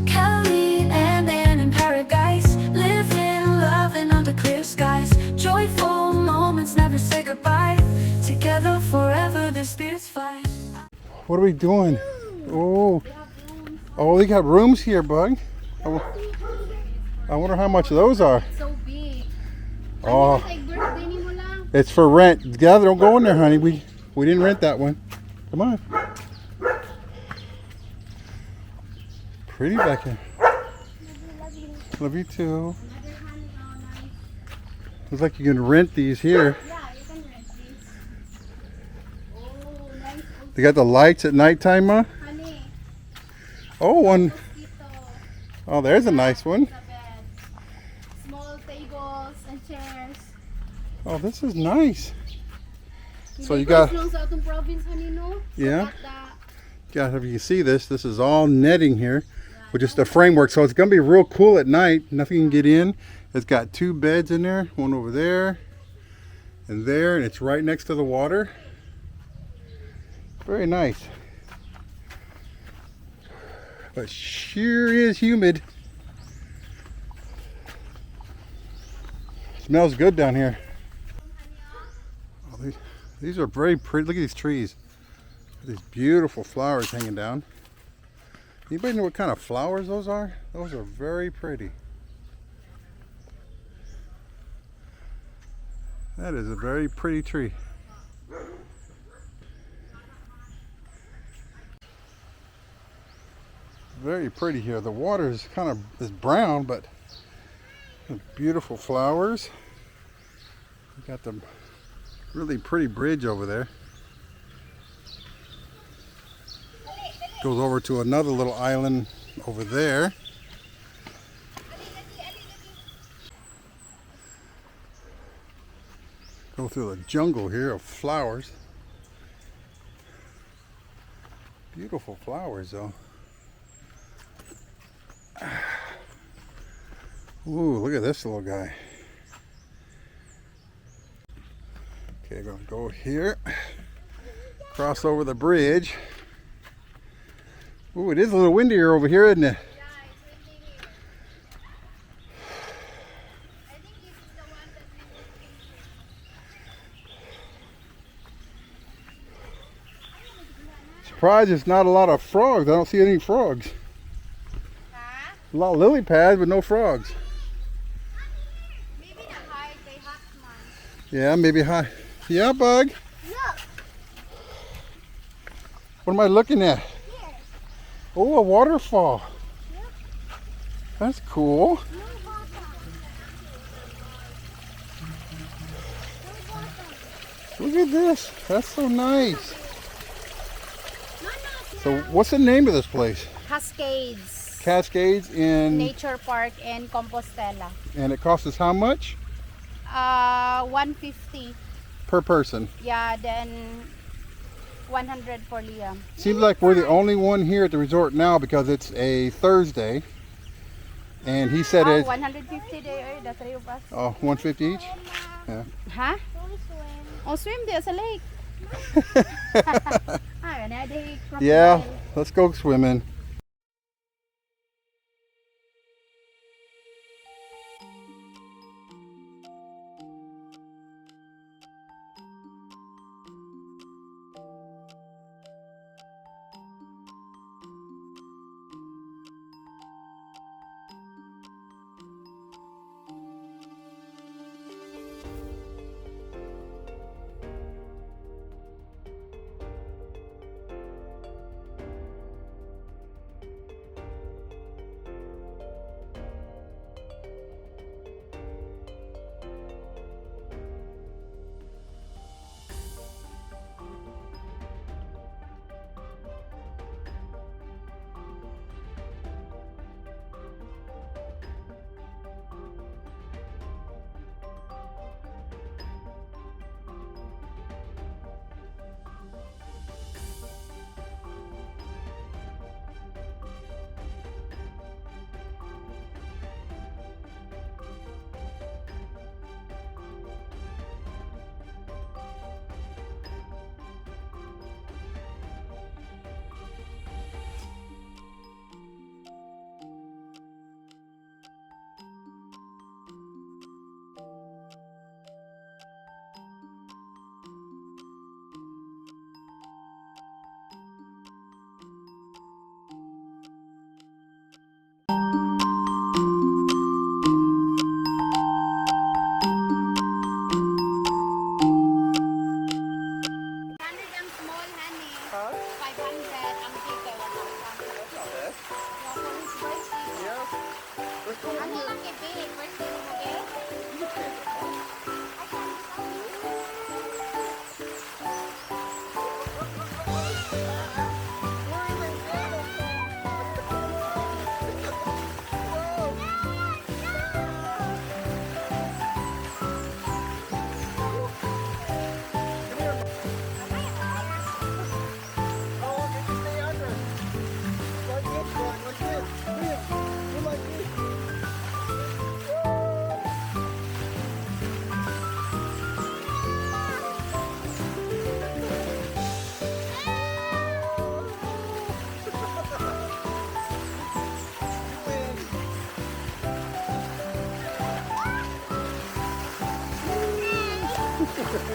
Kelly and Ann in paradise, living, loving under clear skies. Joyful moments never say goodbye. Together forever, the spirits fly. What are we doing? Oh, oh, they got rooms here, bug. I wonder how much those are. So big. Oh, Like birthday ni mo lang. it's for rent. Yeah, don't go in there, honey. We didn't rent that one. Come on. Pretty back here. Love you too. Looks like you can rent these here. Yeah, you can rent this. Oh, nice. They got the lights at nighttime, huh? Honey, Oh, one. mosquito. Oh, there's a nice one. Sa bed. Small tables and chairs. Oh, this is nice. So you Hindi got- ko lang sa atong province, honey, no? Yeah. So that, Yeah, if you can see this is all netting here, with just a framework. So it's gonna be real cool at night. Nothing can get in. It's got two beds in there, one over there and there, and it's right next to the water. Very nice. But sure is humid. Smells good down here. Oh, these are very pretty. Look at these trees. These beautiful flowers hanging down. Anybody know what kind of flowers those are? Those are very pretty. That is a very pretty tree. Very pretty here. The water is is brown, but beautiful flowers. You got the really pretty bridge over there. Goes over to another little island over there. Go through the jungle here of flowers. Beautiful flowers though. Ooh, look at this little guy. Okay, gonna go here. Cross over the bridge. Ooh, it is a little windier over here, isn't it? yeah, it's windy here. I think this is the one that we were thinking. Surprised there's not a lot of frogs. I don't see any frogs. Huh? A lot of lily pads, but no frogs. Maybe the high, they hot months. Yeah, maybe high. Yeah, bug. Look, What am I looking at? here. Oh, a waterfall. That's cool. No bottom. No bottom. Look at this. That's so nice. No, no, So what's the name of this place? Cascades. Cascades in, Nature Park in Compostela. and it costs us how much? 150. Per person. Yeah, then 100 for Liam. Seems like we're the only one here at the resort now because it's a Thursday. And he said Oh, it's 150 there, the three of us. 150 each? Yeah. Huh? Oh, swim there sa lake. Ah, na day crocodile. Yeah, let's go swimming.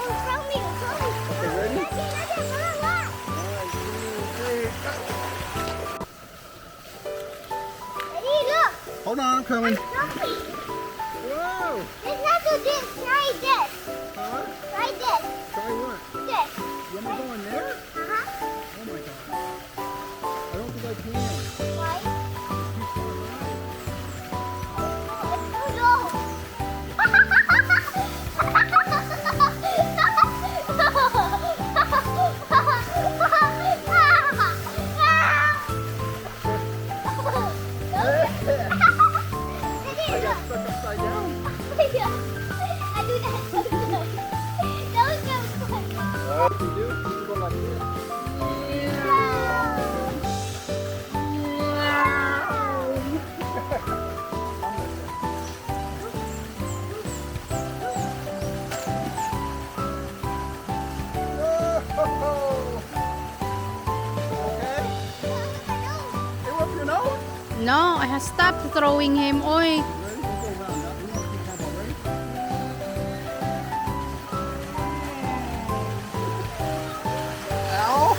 throw me. Okay, ready? Ready, look. Hold on, I'm coming. Trophy. Whoa! Let's not do this. Try this. Huh? Try this. Try what? This. You want me to go in there? Uh-huh. Oh my god. I don't think I can. Why? It's too low. I got stuck upside down. I do that sometimes. That was so fun. What do you do? You go like this. Whoa! Okay? It went up your nose? No, I have stopped throwing him. Oy. Ready? We'll go around now. We want to keep handle, ready? Ow!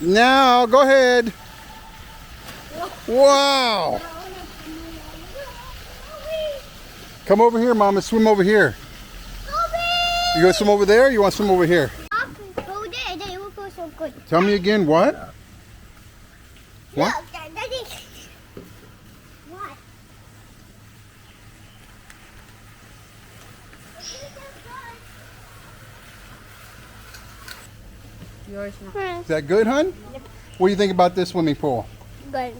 Now, go ahead. Wow. Come over here, Mom, and swim over here. You want to swim over there or you want to swim over here? Go there and then it will go so good. Tell me again, what? What? Look, Daddy. What? Yours na. Is that good, hon? What do you think about this swimming pool? Good.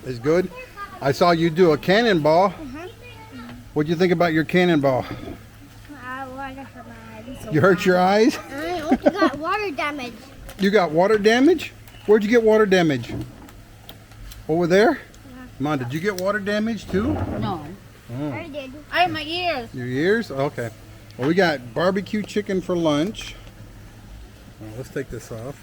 It's good? I saw you do a cannonball. What do you think about your cannonball? You hurt your eyes? I also got water damage. You got water damage? Where'd you get water damage? Over there? Mom, did you get water damage too? No. I did. Ay, my ears. Your ears? Okay. Well, we got barbecue chicken for lunch. Well, let's take this off.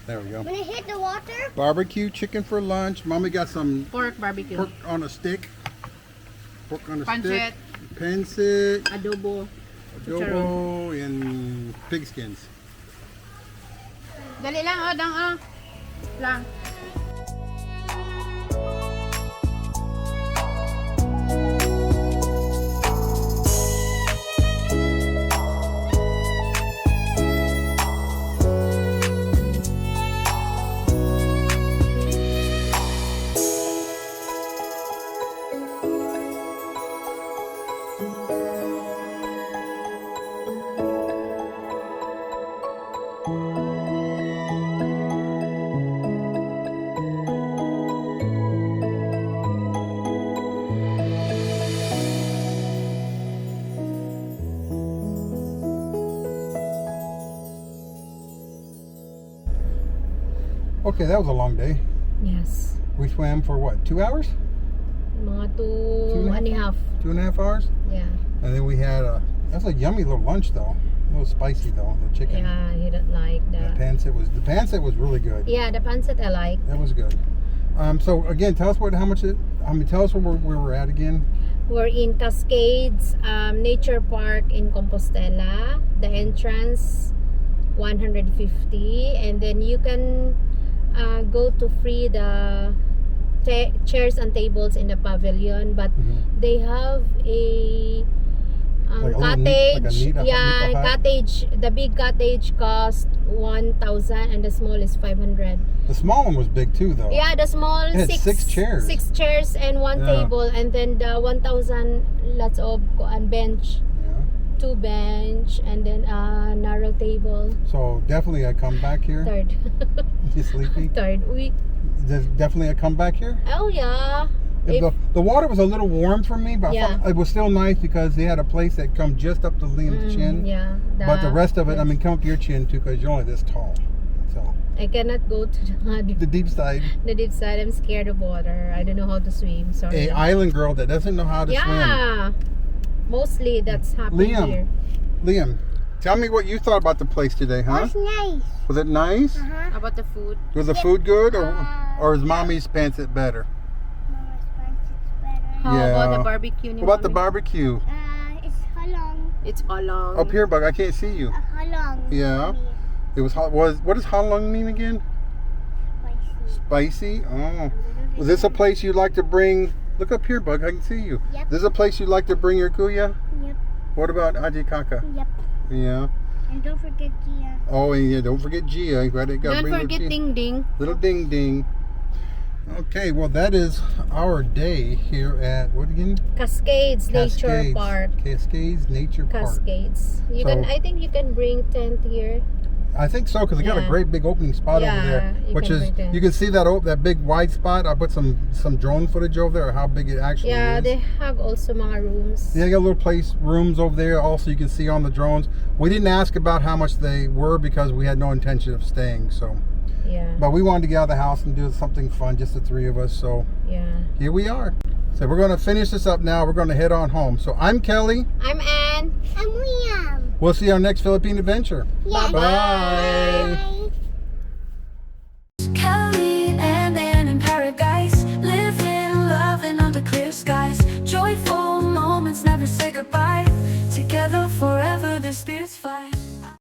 There we go. When it hit the water, Barbecue chicken for lunch. Mommy got some Pork barbecue. pork on a stick. Pork on a Pancit. stick. Pancit. Adobo. Adobo and pig skins. Dali lang, oh, dang, oh. Lang. Okay, that was a long day. Yes. We swam for what, 2 hours? Mga 2.5. 2.5 hours. Yeah. And then we had that's a yummy little lunch though. A little spicy though. The chicken. Yeah, he didn't like The that. pancit was really good. Yeah, the pancit I like. That was good. So again, tell us tell us where we're at again. We're in Cascades Nature Park in Compostela. The entrance 150, and then you can go to free the chairs and tables in the pavilion, but they have a Like a little cottage. like a yeah, hut? cottage. The big cottage cost 1,000 and the small is 500. The small one was big too though. Yeah, the small It had 6 chairs. 6 chairs and 1 Yeah. table, and then the 1,000 lots of bench, Yeah. 2 bench, and then a narrow table. So definitely I come back here. Third, You sleepy? third week. There's definitely I come back here. Oh yeah. If- The water was a little warm for me, but I Yeah. thought it was still nice because they had a place that come just up to Liam's chin. Yeah. But the rest of it, I yes. mean, come up to your chin too because you're only this tall. So I cannot go to the deep side. the deep side. I'm scared of water. I don't know how to swim. Sorry. A island girl that doesn't know how to Yeah. Mostly that's happening Liam. here. swim. Liam, tell me what you thought about the place today, huh? That's nice. Was it nice? Uh-huh. About the food. Was the food good, or is mommy's pancit better? Mama's pancit's better. How Yeah. about the barbecue? ni What about the Mommy? barbecue? It's halong. It's along. Up here, Bug, I can't see you. Halong. Yeah. Mommy. It was what does halong mean again? Spicy. Spicy? Oh. Was this a place you'd like to bring? Look up here, Bug. I can see you. Yep. This is a place you'd like to bring your kuya? Yep. What about Ajikaka? Yep. Yeah. And don't forget Gia. Oh, and yeah, don't forget Gia. You gotta Don't bring forget Gia. Ding Ding. Little ding ding. Okay, well that is our day here at what again? Cascades Nature Park. Cascades Nature Park. Cascades. You So- can. I think you can bring tent here. I think so because they got a Yeah. great big opening spot over there, Yeah, you which can is bring tent. you can see that big wide spot. I put some drone footage over there of how big it actually Yeah, is. they have also mga rooms. Yeah, they got a little rooms over there. Also, you can see on the drones. We didn't ask about how much they were because we had no intention of staying. So, Yeah. but we wanted to get out of the house and do something fun, just the 3 of us. So Yeah. here we are. So we're going to finish this up now. We're going to head on home. So I'm Kelly. I'm Ann. And Liam. We'll see you on our next Philippine adventure. Yeah. Bye. Bye.